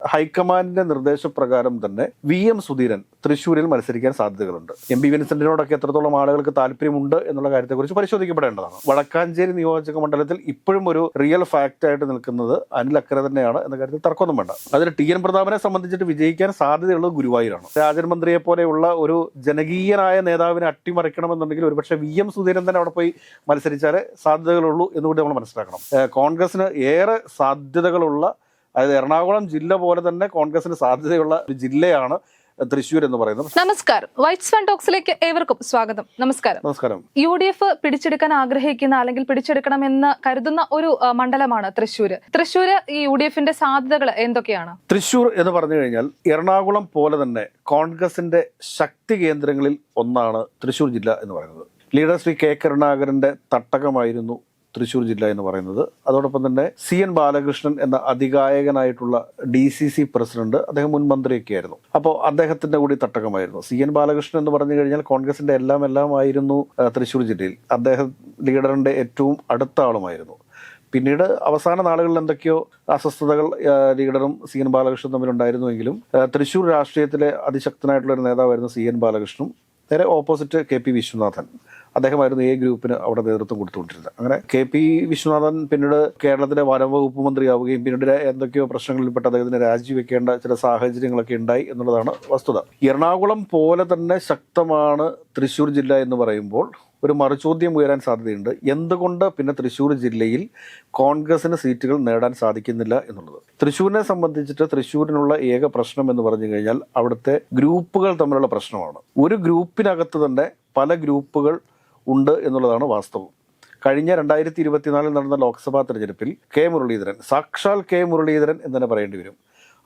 ഹൈക്കമാൻഡിന്റെ നിർദ്ദേശപ്രകാരം തന്നെ VM സുധീരൻ തൃശ്ശൂരിൽ മത്സരിക്കാൻ സാധ്യതകളുണ്ട്. MP വിൻസെന്റിനോടൊക്കെ എത്രത്തോളം ആളുകൾക്ക് താല്പര്യമുണ്ട് എന്നുള്ള കാര്യത്തെക്കുറിച്ച് പരിശോധിക്കപ്പെടേണ്ടതാണ്. വടക്കാഞ്ചേരി നിയോജക മണ്ഡലത്തിൽ ഇപ്പോഴും ഒരു റിയൽ ഫാക്റ്റ് ആയിട്ട് നിൽക്കുന്നത് അനിൽ അക്കരെ തന്നെയാണ് എന്ന കാര്യത്തിൽ തർക്കമൊന്നും വേണ്ട. അതിൽ TN പ്രതാപനെ സംബന്ധിച്ചിട്ട് വിജയിക്കാൻ സാധ്യതയുള്ളത് ഗുരുവായൂരാണ്. രാജൻ മന്ത്രിയെ പോലെയുള്ള ഒരു ജനകീയനായ നേതാവിനെ അട്ടിമറിക്കണമെന്നുണ്ടെങ്കിൽ ഒരുപക്ഷെ VM സുധീരൻ തന്നെ അവിടെ പോയി മത്സരിച്ചാലേ സാധ്യതകളുള്ളൂ എന്നുകൂടി നമ്മൾ മനസ്സിലാക്കണം. കോൺഗ്രസിന് ഏറെ സാധ്യതകളുള്ള, അതായത് എറണാകുളം ജില്ല പോലെ തന്നെ കോൺഗ്രസിന് സാധ്യതയുള്ള ഒരു ജില്ലയാണ് തൃശ്ശൂർ എന്ന് പറയുന്നത്. നമസ്കാരം, വൈറ്റ്സ് ഫാൻ ടോക്സിലേക്ക് ഏവർക്കും സ്വാഗതം. നമസ്കാരം. UDF പിടിച്ചെടുക്കാൻ ആഗ്രഹിക്കുന്ന അല്ലെങ്കിൽ പിടിച്ചെടുക്കണമെന്ന് കരുതുന്ന ഒരു മണ്ഡലമാണ് തൃശ്ശൂർ. ഈ UDFന്റെ സാധ്യതകൾ എന്തൊക്കെയാണ്? തൃശ്ശൂർ എന്ന് പറഞ്ഞു കഴിഞ്ഞാൽ എറണാകുളം പോലെ തന്നെ കോൺഗ്രസിന്റെ ശക്തി കേന്ദ്രങ്ങളിൽ ഒന്നാണ് തൃശ്ശൂർ ജില്ല എന്ന് പറയുന്നത്. ലീഡർ ശ്രീ K കരുണാകരന്റെ തട്ടകമായിരുന്നു തൃശ്ശൂർ ജില്ല എന്ന് പറയുന്നത്. അതോടൊപ്പം തന്നെ CN ബാലകൃഷ്ണൻ എന്ന അതികായകനായിട്ടുള്ള DCC പ്രസിഡന്റ്, അദ്ദേഹം മുൻ മന്ത്രിയൊക്കെ ആയിരുന്നു. അപ്പോൾ അദ്ദേഹത്തിന്റെ കൂടി തട്ടകമായിരുന്നു. CN ബാലകൃഷ്ണൻ എന്ന് പറഞ്ഞു കഴിഞ്ഞാൽ കോൺഗ്രസിന്റെ എല്ലാം ആയിരുന്നു തൃശ്ശൂർ ജില്ലയിൽ. അദ്ദേഹം ലീഡറിന്റെ ഏറ്റവും അടുത്ത ആളുമായിരുന്നു. പിന്നീട് അവസാന നാളുകളിൽ എന്തൊക്കെയോ അസ്വസ്ഥതകൾ ലീഡറും CN ബാലകൃഷ്ണനും തമ്മിലുണ്ടായിരുന്നുവെങ്കിലും തൃശ്ശൂർ രാഷ്ട്രീയത്തിലെ അതിശക്തനായിട്ടുള്ള ഒരു നേതാവായിരുന്നു CN ബാലകൃഷ്ണനും. നേരെ ഓപ്പോസിറ്റ് KP വിശ്വനാഥൻ, അദ്ദേഹമായിരുന്നു A ഗ്രൂപ്പിന് അവിടെ നേതൃത്വം കൊടുത്തുകൊണ്ടിരുന്നത്. അങ്ങനെ KP വിശ്വനാഥൻ പിന്നീട് കേരളത്തിലെ വനം വകുപ്പ് മന്ത്രിയാവുകയും പിന്നീട് എന്തൊക്കെയോ പ്രശ്നങ്ങളിൽപ്പെട്ട് അദ്ദേഹത്തിന് രാജിവെക്കേണ്ട ചില സാഹചര്യങ്ങളൊക്കെ ഉണ്ടായി എന്നുള്ളതാണ് വസ്തുത. എറണാകുളം പോലെ തന്നെ ശക്തമാണ് തൃശ്ശൂർ ജില്ല എന്ന് പറയുമ്പോൾ ഒരു മറുചോദ്യം ഉയരാൻ സാധ്യതയുണ്ട്. എന്തുകൊണ്ട് പിന്നെ തൃശ്ശൂർ ജില്ലയിൽ കോൺഗ്രസിന് സീറ്റുകൾ നേടാൻ സാധിക്കുന്നില്ല എന്നുള്ളത്. തൃശ്ശൂരിനെ സംബന്ധിച്ചിട്ട് തൃശ്ശൂരിനുള്ള ഏക പ്രശ്നം എന്ന് പറഞ്ഞു കഴിഞ്ഞാൽ അവിടുത്തെ ഗ്രൂപ്പുകൾ തമ്മിലുള്ള പ്രശ്നമാണ്. ഒരു ഗ്രൂപ്പിനകത്ത് തന്നെ പല ഗ്രൂപ്പുകൾ ഉണ്ട് എന്നുള്ളതാണ് വാസ്തവം. കഴിഞ്ഞ 2024 നടന്ന ലോക്സഭാ തെരഞ്ഞെടുപ്പിൽ മുരളീധരൻ, സാക്ഷാൽ മുരളീധരൻ എന്ന് തന്നെ പറയേണ്ടി വരും,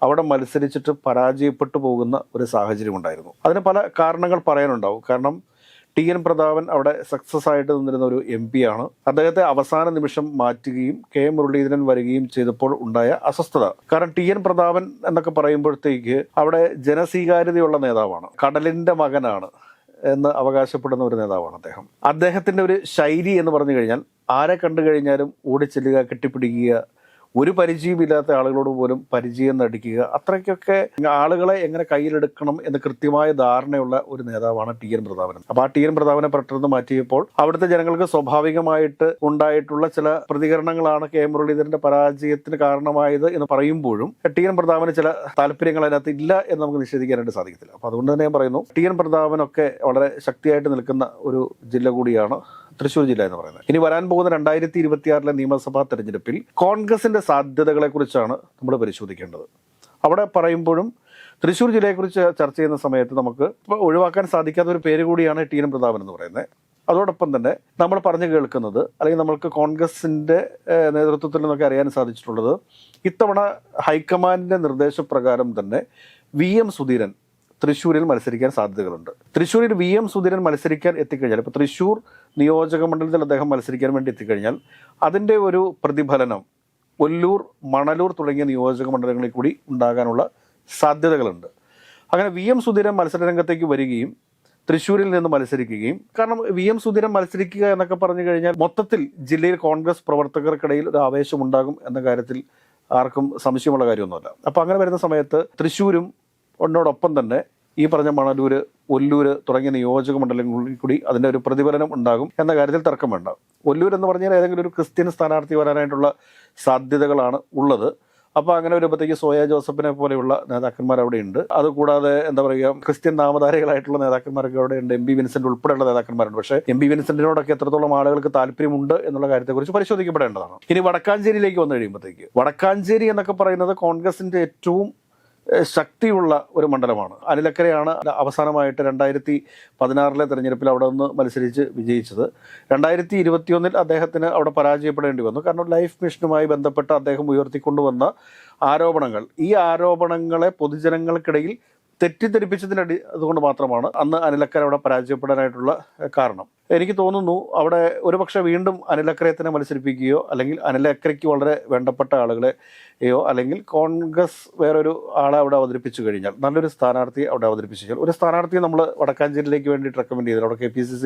അവിടെ മത്സരിച്ചിട്ട് പരാജയപ്പെട്ടു പോകുന്ന ഒരു സാഹചര്യം ഉണ്ടായിരുന്നു. അതിന് പല കാരണങ്ങൾ പറയാനുണ്ടാവും. കാരണം TN പ്രതാപൻ അവിടെ സക്സസ് ആയിട്ട് നിന്നിരുന്ന ഒരു MP ആണ്. അദ്ദേഹത്തെ അവസാന നിമിഷം മാറ്റുകയും മുരളീധരൻ വരികയും ചെയ്തപ്പോൾ ഉണ്ടായ അസ്വസ്ഥത. കാരണം TN പ്രതാപൻ എന്നൊക്കെ പറയുമ്പോഴത്തേക്ക് അവിടെ ജനസ്വീകാര്യതയുള്ള നേതാവാണ്, കടലിന്റെ മകനാണ് എന്ന് അവകാശപ്പെടുന്ന ഒരു നേതാവാണ് അദ്ദേഹം. അദ്ദേഹത്തിന്റെ ഒരു ശൈലി എന്ന് പറഞ്ഞു കഴിഞ്ഞാൽ ആരെ കണ്ടു കഴിഞ്ഞാലും ഓടിച്ചെല്ലുക, കെട്ടിപ്പിടിക്കുക, ഒരു പരിചയമില്ലാത്ത ആളുകളോട് പോലും പരിചയം നടിക്കുക, അത്രയ്ക്കൊക്കെ ആളുകളെ എങ്ങനെ കയ്യിലെടുക്കണം എന്ന് കൃത്യമായ ധാരണയുള്ള ഒരു നേതാവാണ് TN പ്രതാപൻ. അപ്പോൾ ആ TN പ്രതാപനെ പെട്ടെന്ന് മാറ്റിയപ്പോൾ അവിടുത്തെ ജനങ്ങൾക്ക് സ്വാഭാവികമായിട്ട് ഉണ്ടായിട്ടുള്ള ചില പ്രതികരണങ്ങളാണ് മുരളീധരന്റെ പരാജയത്തിന് കാരണമായത് എന്ന് പറയുമ്പോഴും TN പ്രതാപന് ചില താല്പര്യങ്ങൾ അതിനകത്ത് ഇല്ല എന്ന് നമുക്ക് നിഷേധിക്കാനായിട്ട് സാധിക്കത്തില്ല. അപ്പോൾ അതുകൊണ്ട് തന്നെ ഞാൻ പറയുന്നു, TN പ്രതാപനൊക്കെ വളരെ ശക്തിയായിട്ട് നിൽക്കുന്ന ഒരു ജില്ല കൂടിയാണ് തൃശ്ശൂർ ജില്ല എന്ന് പറയുന്നത്. ഇനി വരാൻ പോകുന്ന 2026 നിയമസഭാ തെരഞ്ഞെടുപ്പിൽ കോൺഗ്രസിന്റെ സാധ്യതകളെ കുറിച്ചാണ് നമ്മൾ പരിശോധിക്കേണ്ടത്. അവിടെ പറയുമ്പോഴും തൃശ്ശൂർ ജില്ലയെക്കുറിച്ച് ചർച്ച ചെയ്യുന്ന സമയത്ത് നമുക്ക് ഒഴിവാക്കാൻ സാധിക്കാത്ത ഒരു പേര് കൂടിയാണ് TN പ്രതാപൻ എന്ന് പറയുന്നത്. അതോടൊപ്പം തന്നെ നമ്മൾ പറഞ്ഞു കേൾക്കുന്നത്, അല്ലെങ്കിൽ നമ്മൾക്ക് കോൺഗ്രസിന്റെ നേതൃത്വത്തിൽ നിന്നൊക്കെ അറിയാൻ സാധിച്ചിട്ടുള്ളത്, ഇത്തവണ ഹൈക്കമാൻഡിന്റെ നിർദ്ദേശപ്രകാരം തന്നെ VM സുധീരൻ തൃശ്ശൂരിൽ മത്സരിക്കാൻ സാധ്യതകളുണ്ട്. തൃശ്ശൂരിൽ VM സുധീരൻ മത്സരിക്കാൻ എത്തിക്കഴിഞ്ഞാൽ, ഇപ്പോൾ തൃശ്ശൂർ നിയോജക മണ്ഡലത്തിൽ അദ്ദേഹം മത്സരിക്കാൻ വേണ്ടി എത്തിക്കഴിഞ്ഞാൽ അതിൻ്റെ ഒരു പ്രതിഫലനം ഒല്ലൂർ, മണലൂർ തുടങ്ങിയ നിയോജക മണ്ഡലങ്ങളിൽ കൂടി ഉണ്ടാകാനുള്ള സാധ്യതകളുണ്ട്. അങ്ങനെ VM സുധീരൻ മത്സരരംഗത്തേക്ക് വരികയും തൃശ്ശൂരിൽ നിന്ന് മത്സരിക്കുകയും, കാരണം VM സുധീരൻ മത്സരിക്കുക എന്നൊക്കെ പറഞ്ഞു കഴിഞ്ഞാൽ മൊത്തത്തിൽ ജില്ലയിൽ കോൺഗ്രസ് പ്രവർത്തകർക്കിടയിൽ ഒരു ആവേശമുണ്ടാകും എന്ന കാര്യത്തിൽ ആർക്കും സംശയമുള്ള കാര്യമൊന്നുമല്ല. അപ്പോൾ അങ്ങനെ വരുന്ന സമയത്ത് തൃശ്ശൂരും ഒന്നോടൊപ്പം തന്നെ ഈ പറഞ്ഞ മണലൂര്, ഒല്ലൂര് തുടങ്ങിയ നിയോജക മണ്ഡലങ്ങളിൽ കൂടി അതിൻ്റെ ഒരു പ്രതിഫലനം ഉണ്ടാകും എന്ന കാര്യത്തിൽ തർക്കം വേണ്ട. ഒല്ലൂർ എന്ന് പറഞ്ഞാൽ ഏതെങ്കിലും ഒരു ക്രിസ്ത്യൻ സ്ഥാനാർത്ഥി വരാനായിട്ടുള്ള സാധ്യതകളാണ് ഉള്ളത്. അപ്പോൾ അങ്ങനെ വരുമ്പോഴത്തേക്ക് സോയ ജോസഫിനെ പോലെയുള്ള നേതാക്കന്മാർ അവിടെ ഉണ്ട്. അതുകൂടാതെ എന്താ പറയുക, ക്രിസ്ത്യൻ നാമധാരികളായിട്ടുള്ള നേതാക്കന്മാരൊക്കെ അവിടെ ഉണ്ട്. MP വിൻസെന്റ് ഉൾപ്പെടെയുള്ള നേതാക്കന്മാരുണ്ട്. പക്ഷേ MP വിൻസെന്റിനോടൊക്കെ എത്രത്തോളം ആളുകൾക്ക് താല്പര്യമുണ്ട് എന്നുള്ള കാര്യത്തെക്കുറിച്ച് പരിശോധിക്കപ്പെടേണ്ടതാണ്. ഇനി വടക്കാഞ്ചേരിയിലേക്ക് വന്നു കഴിയുമ്പോഴത്തേക്ക്, വടക്കാഞ്ചേരി എന്നൊക്കെ പറയുന്നത് കോൺഗ്രസിന്റെ ഏറ്റവും ശക്തിയുള്ള ഒരു മണ്ഡലമാണ്. അനിൽ അക്കരെയാണ് അവസാനമായിട്ട് 2016 തെരഞ്ഞെടുപ്പിൽ അവിടെ നിന്ന് മത്സരിച്ച് വിജയിച്ചത്. 2021 അദ്ദേഹത്തിന് അവിടെ പരാജയപ്പെടേണ്ടി വന്നു. കാരണം ലൈഫ് മിഷനുമായി ബന്ധപ്പെട്ട് അദ്ദേഹം ഉയർത്തിക്കൊണ്ടുവന്ന ആരോപണങ്ങൾ, ഈ ആരോപണങ്ങളെ പൊതുജനങ്ങൾക്കിടയിൽ തെറ്റിദ്ധരിപ്പിച്ചതിന് അതുകൊണ്ട് മാത്രമാണ് അന്ന് അനിൽ അക്കരെ അവിടെ പരാജയപ്പെടാനായിട്ടുള്ള കാരണം. എനിക്ക് തോന്നുന്നു അവിടെ ഒരുപക്ഷെ വീണ്ടും അനിൽ അക്രയെ തന്നെ മത്സരിപ്പിക്കുകയോ അല്ലെങ്കിൽ അനിൽ അക്രയ്ക്ക് വളരെ വേണ്ടപ്പെട്ട ആളുകളെയോ അല്ലെങ്കിൽ കോൺഗ്രസ് വേറൊരു ആളെ അവിടെ അവതരിപ്പിച്ചു കഴിഞ്ഞാൽ, നല്ലൊരു സ്ഥാനാർത്ഥിയെ അവിടെ അവതരിപ്പിച്ചു കഴിഞ്ഞാൽ, ഒരു സ്ഥാനാർത്ഥിയെ നമ്മൾ വടക്കാഞ്ചേരിയിലേക്ക് വേണ്ടിയിട്ട് റെക്കമെൻഡ് ചെയ്തത് അവിടെ KPCC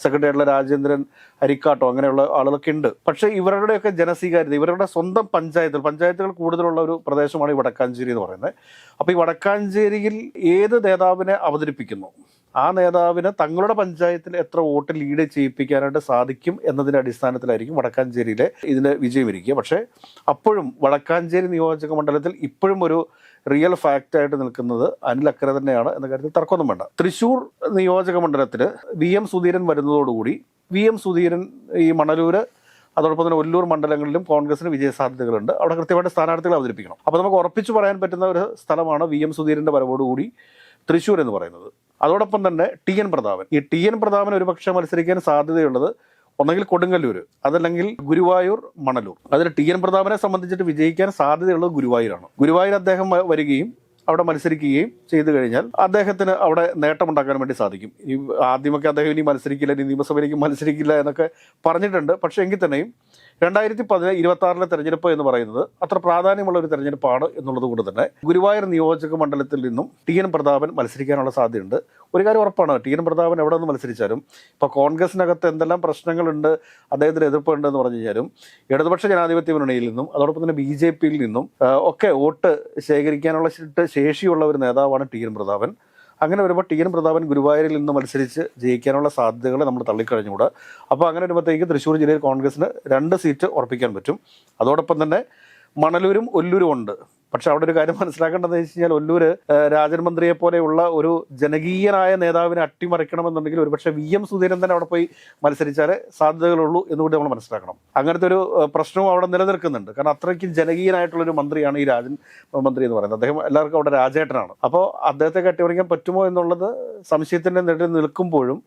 സെക്രട്ടറി ആയിട്ടുള്ള രാജേന്ദ്രൻ അരിക്കാട്ടോ അങ്ങനെയുള്ള ആളുകളൊക്കെ ഉണ്ട്. പക്ഷേ ഇവരുടെയൊക്കെ ജനസ്വീകാര്യത, ഇവരുടെ സ്വന്തം പഞ്ചായത്തുകൾ കൂടുതലുള്ള ഒരു പ്രദേശമാണ് ഈ വടക്കാഞ്ചേരി എന്ന് പറയുന്നത്. അപ്പോൾ ഈ വടക്കാഞ്ചേരിയിൽ ഏത് നേതാവിനെ അവതരിപ്പിക്കുന്നു, ആ നേതാവിന് തങ്ങളുടെ പഞ്ചായത്തിൽ എത്ര വോട്ട് ലീഡ് ചെയ്യിപ്പിക്കാനായിട്ട് സാധിക്കും എന്നതിൻ്റെ അടിസ്ഥാനത്തിലായിരിക്കും വടക്കാഞ്ചേരിയിലെ ഇതിൻ്റെ വിജയം ഇരിക്കുക. പക്ഷേ അപ്പോഴും വടക്കാഞ്ചേരി നിയോജക മണ്ഡലത്തിൽ ഇപ്പോഴും ഒരു റിയൽ ഫാക്റ്റായിട്ട് നിൽക്കുന്നത് അനിൽ അക്ര തന്നെയാണ് എന്ന കാര്യത്തിൽ തർക്കമൊന്നും വേണ്ട. തൃശ്ശൂർ നിയോജക മണ്ഡലത്തിൽ VM സുധീരൻ വരുന്നതോടുകൂടി VM സുധീരൻ ഈ മണലൂർ അതോടൊപ്പം തന്നെ ഒല്ലൂർ മണ്ഡലങ്ങളിലും കോൺഗ്രസിന് വിജയസാധ്യതകളുണ്ട്. അവിടെ കൃത്യമായിട്ട് സ്ഥാനാർത്ഥികളെ അവതരിപ്പിക്കണം. അപ്പോൾ നമുക്ക് ഉറപ്പിച്ചു പറയാൻ പറ്റുന്ന ഒരു സ്ഥലമാണ് VM സുധീരൻ്റെ വരവോടുകൂടി തൃശ്ശൂർ എന്ന് പറയുന്നത്. അതോടൊപ്പം തന്നെ TN പ്രതാപൻ, ഈ TN പ്രതാപൻ ഒരുപക്ഷെ മത്സരിക്കാൻ സാധ്യതയുള്ളത് ഒന്നെങ്കിൽ കൊടുങ്ങല്ലൂർ, അതല്ലെങ്കിൽ ഗുരുവായൂർ, മണലൂർ. അതിൽ TN പ്രതാപനെ സംബന്ധിച്ചിട്ട് വിജയിക്കാൻ സാധ്യതയുള്ളത് ഗുരുവായൂരാണ്. ഗുരുവായൂർ അദ്ദേഹം വരികയും അവിടെ മത്സരിക്കുകയും ചെയ്തു കഴിഞ്ഞാൽ അദ്ദേഹത്തിന് അവിടെ നേട്ടമുണ്ടാക്കാൻ വേണ്ടി സാധിക്കും. ഈ ആദ്യമൊക്കെ അദ്ദേഹം ഇനി മത്സരിക്കില്ല, ഇനി നിയമസഭയിലേക്ക് മത്സരിക്കില്ല എന്നൊക്കെ പറഞ്ഞിട്ടുണ്ട്. പക്ഷേ എങ്കിൽ തന്നെയും 2026 തെരഞ്ഞെടുപ്പ് എന്ന് പറയുന്നത് അത്ര പ്രാധാന്യമുള്ള ഒരു തെരഞ്ഞെടുപ്പാണ് എന്നുള്ളത് കൊണ്ട് തന്നെ ഗുരുവായൂർ നിയോജക മണ്ഡലത്തിൽ നിന്നും TN പ്രതാപൻ മത്സരിക്കാനുള്ള സാധ്യതയുണ്ട്. ഒരു കാര്യം ഉറപ്പാണ്, TN പ്രതാപൻ എവിടെ നിന്ന് മത്സരിച്ചാലും ഇപ്പോൾ കോൺഗ്രസിനകത്ത് എന്തെല്ലാം പ്രശ്നങ്ങളുണ്ട്, അദ്ദേഹത്തിന് എതിർപ്പുണ്ട് എന്ന് പറഞ്ഞു കഴിഞ്ഞാലും ഇടതുപക്ഷ ജനാധിപത്യ മുന്നണിയിൽ നിന്നും അതോടൊപ്പം തന്നെ BJPയിൽ നിന്നും ഒക്കെ വോട്ട് ശേഖരിക്കാനുള്ള ശേഷിയുള്ള ഒരു നേതാവാണ് TN പ്രതാപൻ. അങ്ങനെ വരുമ്പോൾ TN പ്രതാപൻ ഗുരുവായൂരിൽ നിന്ന് മത്സരിച്ച് ജയിക്കാനുള്ള സാധ്യതകളെ നമ്മൾ തള്ളിക്കഴിഞ്ഞുകൂടാ. അപ്പോൾ അങ്ങനെ വരുമ്പോഴത്തേക്ക് തൃശ്ശൂർ ജില്ലയിൽ കോൺഗ്രസിന് 2 സീറ്റ് ഉറപ്പിക്കാൻ പറ്റും. അതോടൊപ്പം തന്നെ മണലൂരും ഒല്ലൂരും ഉണ്ട്. പക്ഷെ അവിടെ ഒരു കാര്യം മനസ്സിലാക്കേണ്ടതെന്ന് വെച്ച് കഴിഞ്ഞാൽ ഒല്ലൂർ രാജൻ മന്ത്രിയെ പോലെയുള്ള ഒരു ജനകീയനായ നേതാവിനെ അട്ടിമറിക്കണമെന്നുണ്ടെങ്കിൽ ഒരുപക്ഷെ VM സുധീരൻ തന്നെ അവിടെ പോയി മത്സരിച്ചാലേ സാധ്യതകളുള്ളൂ എന്നുകൂടി നമ്മൾ മനസ്സിലാക്കണം. അങ്ങനത്തെ ഒരു പ്രശ്നവും അവിടെ നിലനിൽക്കുന്നുണ്ട്. കാരണം അത്രയ്ക്കും ജനകീയനായിട്ടുള്ളൊരു മന്ത്രിയാണ് ഈ രാജൻ മന്ത്രി എന്ന് പറയുന്നത്. അദ്ദേഹം എല്ലാവർക്കും അവിടെ രാജേട്ടനാണ്. അപ്പോൾ അദ്ദേഹത്തെ അട്ടിമറിക്കാൻ പറ്റുമോ എന്നുള്ളത് സംശയത്തിൻ്റെ നിഴലിൽ നിൽക്കുമ്പോഴും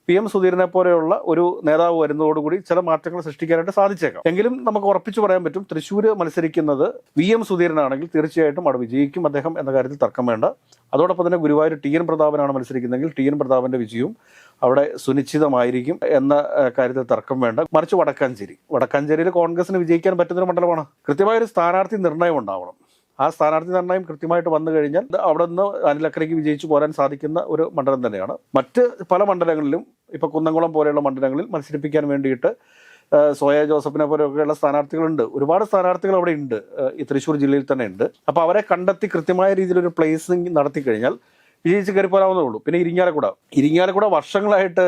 PM സുധീരനെ പോലെയുള്ള ഒരു നേതാവ് വരുന്നതോടുകൂടി ചില മാറ്റങ്ങൾ സൃഷ്ടിക്കാനായിട്ട് സാധിച്ചേക്കാം. എങ്കിലും നമുക്ക് ഉറപ്പിച്ചു പറയാൻ പറ്റും, തൃശ്ശൂർ മത്സരിക്കുന്നത് VM സുധീരനാണെങ്കിൽ തീർച്ചയായിട്ടും അവിടെ വിജയിക്കും അദ്ദേഹം എന്ന കാര്യത്തിൽ തർക്കം വേണ്ട. അതോടൊപ്പം തന്നെ ഗുരുവായൂർ TN പ്രതാപനാണ് മത്സരിക്കുന്നതെങ്കിൽ TN പ്രതാപന്റെ വിജയവും അവിടെ സുനിശ്ചിതമായിരിക്കും എന്ന കാര്യത്തിൽ തർക്കം വേണ്ട. മറിച്ച് വടക്കാഞ്ചേരിയിൽ കോൺഗ്രസിന് വിജയിക്കാൻ പറ്റുന്നൊരു മണ്ഡലമാണ്. കൃത്യമായൊരു സ്ഥാനാർത്ഥി നിർണയം ഉണ്ടാവണം. ആ സ്ഥാനാർത്ഥി നിർണ്ണയം കൃത്യമായിട്ട് വന്നു കഴിഞ്ഞാൽ അവിടെ നിന്ന് അനിൽ അക്രയ്ക്ക് വിജയിച്ചു പോരാൻ സാധിക്കുന്ന ഒരു മണ്ഡലം തന്നെയാണ്. മറ്റ് പല മണ്ഡലങ്ങളിലും ഇപ്പോൾ കുന്നംകുളം പോലെയുള്ള മണ്ഡലങ്ങളിൽ മത്സരിപ്പിക്കാൻ വേണ്ടിയിട്ട് സോയ ജോസഫിനെ പോലെയൊക്കെയുള്ള സ്ഥാനാർത്ഥികളുണ്ട്. ഒരുപാട് സ്ഥാനാർത്ഥികൾ അവിടെ ഉണ്ട്, ഈ തൃശ്ശൂർ ജില്ലയിൽ തന്നെ ഉണ്ട്. അപ്പോൾ അവരെ കണ്ടെത്തി കൃത്യമായ രീതിയിലൊരു പ്ലേസിംഗ് നടത്തി കഴിഞ്ഞാൽ വിജയിച്ച് കയറിപ്പോരാവുന്നേ ഉള്ളൂ. പിന്നെ ഇരിങ്ങാലക്കുട വർഷങ്ങളായിട്ട്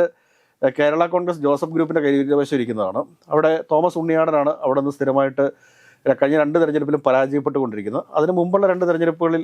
കേരള കോൺഗ്രസ് ജോസഫ് ഗ്രൂപ്പിൻ്റെ കൈവശം ഇരിക്കുന്നതാണ്. അവിടെ തോമസ് ഉണ്ണിയാടനാണ് അവിടെ നിന്ന് സ്ഥിരമായിട്ട് കഴിഞ്ഞ 2 തെരഞ്ഞെടുപ്പിലും പരാജയപ്പെട്ടുകൊണ്ടിരിക്കുന്നത്. അതിന് മുമ്പുള്ള 2 തെരഞ്ഞെടുപ്പുകളിൽ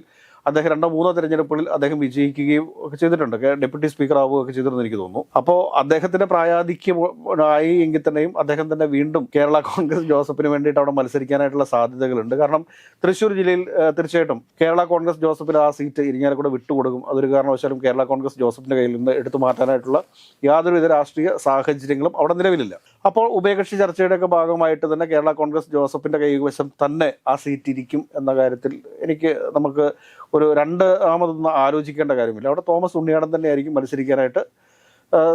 അദ്ദേഹം 2-3 തെരഞ്ഞെടുപ്പുകളിൽ അദ്ദേഹം വിജയിക്കുകയും ഒക്കെ ചെയ്തിട്ടുണ്ട്. ഡെപ്യൂട്ടി സ്പീക്കർ ആവുകയൊക്കെ ചെയ്തിരുന്നു എനിക്ക് തോന്നുന്നു. അപ്പോൾ അദ്ദേഹത്തിന്റെ പ്രായാധിക്യമായി എങ്കിൽ തന്നെയും അദ്ദേഹം തന്നെ വീണ്ടും കേരള കോൺഗ്രസ് ജോസഫിന് വേണ്ടിയിട്ട് അവിടെ മത്സരിക്കാനായിട്ടുള്ള സാധ്യതകളുണ്ട്. കാരണം തൃശ്ശൂർ ജില്ലയിൽ തീർച്ചയായിട്ടും കേരള കോൺഗ്രസ് ജോസഫിന് ആ സീറ്റ് ഇരിങ്ങാലക്കുട വിട്ടുകൊടുക്കും. അതൊരു കാരണവശാലും കേരള കോൺഗ്രസ് ജോസഫിന്റെ കയ്യിൽ നിന്ന് എടുത്തു മാറ്റാനായിട്ടുള്ള യാതൊരുവിധ രാഷ്ട്രീയ സാഹചര്യങ്ങളും അവിടെ നിലവിലില്ല. അപ്പോൾ ഉഭയകക്ഷി ചർച്ചയുടെയൊക്കെ ഭാഗമായിട്ട് തന്നെ കേരള കോൺഗ്രസ് ജോസഫിന്റെ കൈവശം തന്നെ ആ സീറ്റ് ഇരിക്കും എന്ന കാര്യത്തിൽ നമുക്ക് ഒരു രണ്ടാമതൊന്നും ആലോചിക്കേണ്ട കാര്യമില്ല. അവിടെ തോമസ് ഉണ്ണിയാടൻ തന്നെ ആയിരിക്കും മത്സരിക്കാനായിട്ട്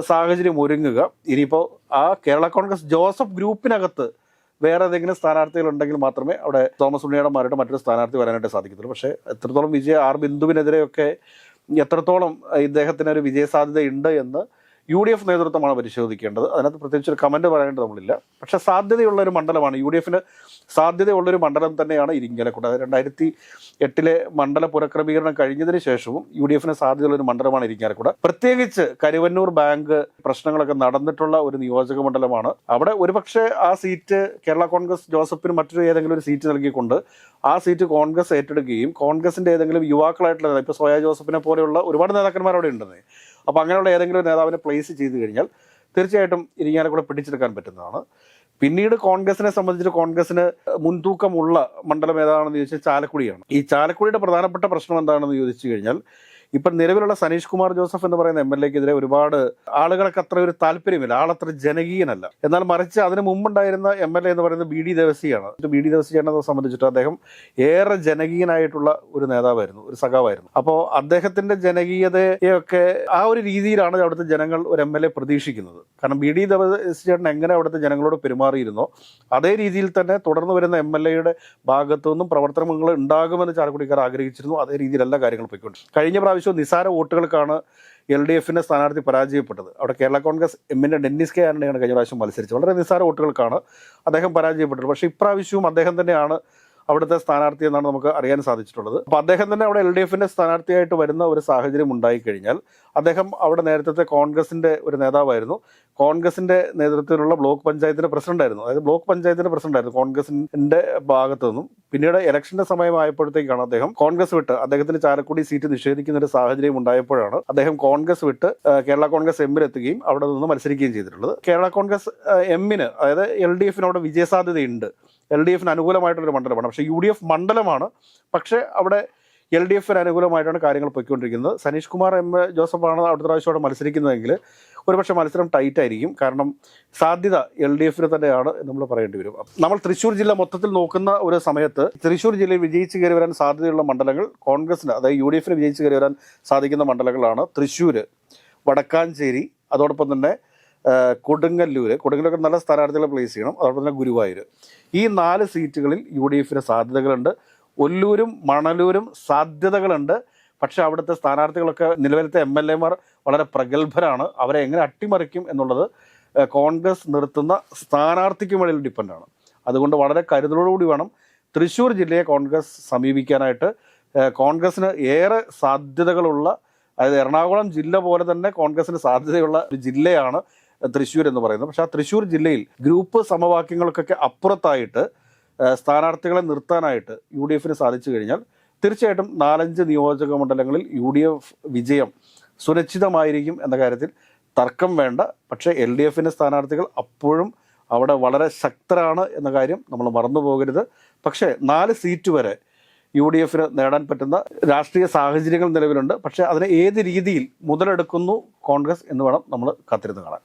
സാഹചര്യം ഒരുങ്ങുക. ഇനിയിപ്പോൾ ആ കേരള കോൺഗ്രസ് ജോസഫ് ഗ്രൂപ്പിനകത്ത് വേറെ ഏതെങ്കിലും സ്ഥാനാർത്ഥികൾ ഉണ്ടെങ്കിൽ മാത്രമേ അവിടെ തോമസ് ഉണ്ണിയാടന്മാരുടെ മറ്റൊരു സ്ഥാനാർത്ഥി വരാനായിട്ട് സാധിക്കത്തുള്ളൂ. പക്ഷേ എത്രത്തോളം R ബിന്ദുവിനെതിരെയൊക്കെ എത്രത്തോളം ഇദ്ദേഹത്തിന് ഒരു വിജയസാധ്യത ഉണ്ട് എന്ന് UDF നേതൃത്വമാണ് പരിശോധിക്കേണ്ടത്. അതിനകത്ത് പ്രത്യേകിച്ച് ഒരു കമൻറ്റ് പറയേണ്ടത് നമ്മളില്ല. പക്ഷേ സാധ്യതയുള്ള ഒരു മണ്ഡലമാണ്, UDFന് സാധ്യതയുള്ളൊരു മണ്ഡലം തന്നെയാണ് ഇരിങ്ങാലക്കുട. 2008 മണ്ഡല പുനഃക്രമീകരണം കഴിഞ്ഞതിന് ശേഷവും UDFന് സാധ്യതയുള്ളൊരു മണ്ഡലമാണ് ഇരിങ്ങാലക്കുട. പ്രത്യേകിച്ച് കരുവന്നൂർ ബാങ്ക് പ്രശ്നങ്ങളൊക്കെ നടന്നിട്ടുള്ള ഒരു നിയോജക മണ്ഡലമാണ്. അവിടെ ഒരുപക്ഷെ ആ സീറ്റ് കേരള കോൺഗ്രസ് ജോസഫിന് മറ്റൊരു ഏതെങ്കിലും ഒരു സീറ്റ് നൽകിക്കൊണ്ട് ആ സീറ്റ് കോൺഗ്രസ് ഏറ്റെടുക്കുകയും കോൺഗ്രസിൻ്റെ ഏതെങ്കിലും യുവാക്കളായിട്ടുള്ള ഇപ്പോൾ സോയ ജോസഫിനെ പോലെയുള്ള ഒരുപാട് നേതാക്കന്മാർ അവിടെ ഉണ്ടെന്നേ. അപ്പോൾ അങ്ങനെയുള്ള ഏതെങ്കിലും നേതാവിനെ പ്ലേസ് ചെയ്ത് കഴിഞ്ഞാൽ തീർച്ചയായിട്ടും ഇരിങ്ങാലക്കുട പിടിച്ചെടുക്കാൻ പറ്റുന്നതാണ്. പിന്നീട് കോൺഗ്രസിനെ സംബന്ധിച്ച് കോൺഗ്രസിന് മുൻതൂക്കമുള്ള മണ്ഡലം ഏതാണെന്ന് ചോദിച്ചാൽ ചാലക്കുടിയാണ്. ഈ ചാലക്കുടിയുടെ പ്രധാനപ്പെട്ട പ്രശ്നം എന്താണെന്ന് ചോദിച്ചു കഴിഞ്ഞാൽ ഇപ്പം നിലവിലുള്ള സനീഷ് കുമാർ ജോസഫ് എന്ന് പറയുന്ന MLA-ക്കെതിരെ ഒരുപാട് ആളുകൾക്ക് അത്ര ഒരു താല്പര്യമില്ല, ആളത്ര ജനകീയനല്ല. എന്നാൽ മറിച്ച് അതിന് മുമ്പുണ്ടായിരുന്ന MLA എന്ന് പറയുന്നത് BD ദേവസിയാണ്. BD ദേവസിയെ സംബന്ധിച്ചിട്ട് അദ്ദേഹം ഏറെ ജനകീയനായിട്ടുള്ള ഒരു നേതാവായിരുന്നു, ഒരു സഖാവായിരുന്നു. അപ്പോൾ അദ്ദേഹത്തിന്റെ ജനകീയതയൊക്കെ ആ ഒരു രീതിയിലാണ് അവിടുത്തെ ജനങ്ങൾ ഒരു MLA പ്രതീക്ഷിക്കുന്നത്. കാരണം BD ദേവസിയേട്ടൻ എങ്ങനെ അവിടുത്തെ ജനങ്ങളോട് പെരുമാറിയിരുന്നോ അതേ രീതിയിൽ തന്നെ തുടർന്ന് വരുന്ന MLA-യുടെ ഭാഗത്തു നിന്നും പ്രവർത്തനങ്ങൾ ഉണ്ടാകുമെന്ന് ചാലക്കുടിക്കാർ ആഗ്രഹിച്ചിരുന്നു. അതേ രീതിയിലല്ല കാര്യങ്ങൾ പോയിക്കൊണ്ടിരുന്നത്. കഴിഞ്ഞ പ്രാവശ്യം നിസാര വോട്ടുകൾക്കാണ് LDF-ന്റെ സ്ഥാനാർത്ഥി പരാജയപ്പെട്ടത്. അവിടെ കേരള കോൺഗ്രസ് എമ്മിൻ്റെ ഡെന്നിസ് കെ ആന്റണിയാണ് കഴിഞ്ഞ പ്രാവശ്യം മത്സരിച്ചത്. വളരെ നിസാര വോട്ടുകൾക്കാണ് അദ്ദേഹം പരാജയപ്പെട്ടത്. പക്ഷേ ഇപ്രാവശ്യവും അദ്ദേഹം തന്നെയാണ് അവിടുത്തെ സ്ഥാനാർത്ഥി എന്നാണ് നമുക്ക് അറിയാൻ സാധിച്ചിട്ടുള്ളത്. അപ്പോൾ അദ്ദേഹം തന്നെ അവിടെ LDF-ന്റെ സ്ഥാനാർത്ഥിയായിട്ട് വരുന്ന ഒരു സാഹചര്യം ഉണ്ടായിക്കഴിഞ്ഞാൽ അദ്ദേഹം അവിടെ നേരത്തെ കോൺഗ്രസിൻ്റെ ഒരു നേതാവായിരുന്നു. കോൺഗ്രസിൻ്റെ നേതൃത്വത്തിലുള്ള ബ്ലോക്ക് പഞ്ചായത്തിൻ്റെ പ്രസിഡന്റായിരുന്നു. അതായത് ബ്ലോക്ക് പഞ്ചായത്തിൻ്റെ പ്രസിഡന്റായിരുന്നു കോൺഗ്രസിൻ്റെ ഭാഗത്തു നിന്നും. പിന്നീട് ഇലക്ഷൻ്റെ സമയമായപ്പോഴത്തേക്കാണ് അദ്ദേഹം കോൺഗ്രസ് വിട്ട്, അദ്ദേഹത്തിന് ചാലക്കുടി സീറ്റ് നിഷേധിക്കുന്ന ഒരു സാഹചര്യം ഉണ്ടായപ്പോഴാണ് അദ്ദേഹം കോൺഗ്രസ് വിട്ട് കേരള കോൺഗ്രസ് എമ്മിലെത്തുകയും അവിടെ നിന്ന് മത്സരിക്കുകയും ചെയ്തിട്ടുള്ളത്. കേരള കോൺഗ്രസ് എമ്മിന്, അതായത് LDF-ന് അവിടെ വിജയസാധ്യതയുണ്ട്. LDF-ന് അനുകൂലമായിട്ടൊരു മണ്ഡലമാണ്. പക്ഷേ UDF മണ്ഡലമാണ്. പക്ഷേ അവിടെ LDF-ന് അനുകൂലമായിട്ടാണ് കാര്യങ്ങൾ പൊയ്ക്കൊണ്ടിരിക്കുന്നത്. സനീഷ് കുമാർ ജോസഫാണ് അടുത്ത പ്രാവശ്യം അവിടെ മത്സരിക്കുന്നതെങ്കിൽ ഒരുപക്ഷെ മത്സരം ടൈറ്റ് ആയിരിക്കും. കാരണം സാധ്യത LDF-ന് തന്നെയാണ് നമ്മൾ പറയേണ്ടി വരും. നമ്മൾ തൃശ്ശൂർ ജില്ല മൊത്തത്തിൽ നോക്കുന്ന ഒരു സമയത്ത് തൃശ്ശൂർ ജില്ലയിൽ വിജയിച്ച് കയറി വരാൻ സാധ്യതയുള്ള മണ്ഡലങ്ങൾ കോൺഗ്രസിന്, അതായത് UDF-ന് വിജയിച്ച് കയറി വരാൻ സാധിക്കുന്ന മണ്ഡലങ്ങളാണ് തൃശ്ശൂർ, വടക്കാഞ്ചേരി, അതോടൊപ്പം തന്നെ കൊടുങ്ങല്ലൂരൊക്കെ നല്ല സ്ഥാനാർത്ഥികളെ പ്ലേസ് ചെയ്യണം. അതോടൊപ്പം തന്നെ ഗുരുവായൂർ. ഈ 4 സീറ്റുകളിൽ UDF-ന് സാധ്യതകളുണ്ട്. ഒല്ലൂരും മണലൂരും സാധ്യതകളുണ്ട്. പക്ഷേ അവിടുത്തെ സ്ഥാനാർത്ഥികളൊക്കെ നിലവിലത്തെ MLA-മാർ വളരെ പ്രഗത്ഭരാണ്. അവരെ എങ്ങനെ അട്ടിമറിക്കും എന്നുള്ളത് കോൺഗ്രസ് നിർത്തുന്ന സ്ഥാനാർത്ഥിക്ക് മേളിൽ ഡിപ്പെൻഡാണ്. അതുകൊണ്ട് വളരെ കരുതലോടുകൂടി വേണം തൃശ്ശൂർ ജില്ലയെ കോൺഗ്രസ് സമീപിക്കാനായിട്ട്. കോൺഗ്രസിന് ഏറെ സാധ്യതകളുള്ള, അതായത് എറണാകുളം ജില്ല പോലെ തന്നെ കോൺഗ്രസിന് സാധ്യതയുള്ള ഒരു ജില്ലയാണ് തൃശ്ശൂർ എന്ന് പറയുന്നത്. പക്ഷേ ആ തൃശ്ശൂർ ജില്ലയിൽ ഗ്രൂപ്പ് സമവാക്യങ്ങൾക്കൊക്കെ അപ്പുറത്തായിട്ട് സ്ഥാനാർത്ഥികളെ നിർത്താനായിട്ട് UDF-ന് സാധിച്ചു കഴിഞ്ഞാൽ തീർച്ചയായിട്ടും 4-5 നിയോജക മണ്ഡലങ്ങളിൽ UDF വിജയം സുരക്ഷിതമായിരിക്കും എന്ന കാര്യത്തിൽ തർക്കം വേണ്ട. പക്ഷേ LDF-ന്റെ സ്ഥാനാർത്ഥികൾ അപ്പോഴും അവിടെ വളരെ ശക്തരാണ് എന്ന കാര്യം നമ്മൾ മറന്നു പോകരുത്. പക്ഷേ 4 സീറ്റ് വരെ UDF-ന് നേടാൻ പറ്റുന്ന രാഷ്ട്രീയ സാഹചര്യങ്ങൾ നിലവിലുണ്ട്. പക്ഷേ അതിനെ ഏത് രീതിയിൽ മുതലെടുക്കുന്നു കോൺഗ്രസ് എന്ന് വേണം നമ്മൾ കാത്തിരുന്ന് കാണാൻ.